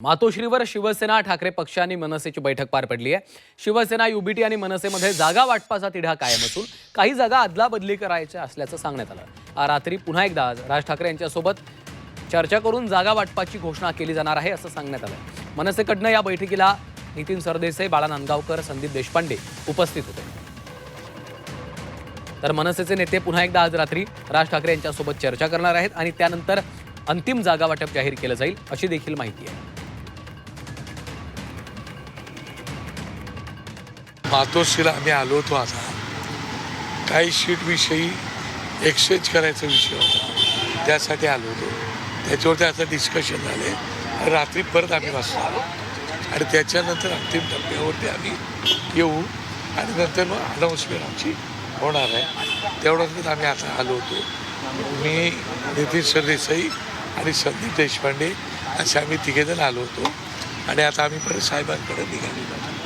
मातोश्रीवर शिवसेना ठाकरे पक्ष आणि मनसेची बैठक पार पडली आहे। शिवसेना युबीटी आणि मनसेमध्ये जागा वाटपाचा तिढा कायम असून काही जागा अदलाबदली करायच्या असल्याचं सांगण्यात आलं। रात्री पुन्हा एकदा राज ठाकरे यांच्यासोबत चर्चा करून जागा वाटपाची घोषणा केली जाणार आहे असं सांगण्यात आलं। मनसेकडनं या बैठकीला नितीन सरदेसाई, बाळा नांदगावकर, संदीप देशपांडे उपस्थित होते। तर मनसेचे नेते पुन्हा एकदा आज रात्री राज ठाकरे यांच्यासोबत चर्चा करणार आहेत आणि त्यानंतर अंतिम जागा वाटप जाहीर केलं जाईल अशी देखील माहिती आहे। मातोश्रीला आम्ही आलो होतो आता काही शीटविषयी एक्सचेंज करायचा विषय होता, त्यासाठी आलो होतो। त्याच्यावरती आता डिस्कशन झाले, रात्री परत आम्ही बसलो आणि त्याच्यानंतर अंतिम टप्प्यावरती आम्ही येऊ आणि नंतर मग अनाउन्समेंट आमची होणार आहे। तेवढ्यातच आम्ही आता आलो होतो। मी, नितीन सरदेसाई आणि संदीप देशपांडे असे आम्ही तिघेजण आलो होतो आणि आता आम्ही परत साहेबांकडे निघालेलो आहोत।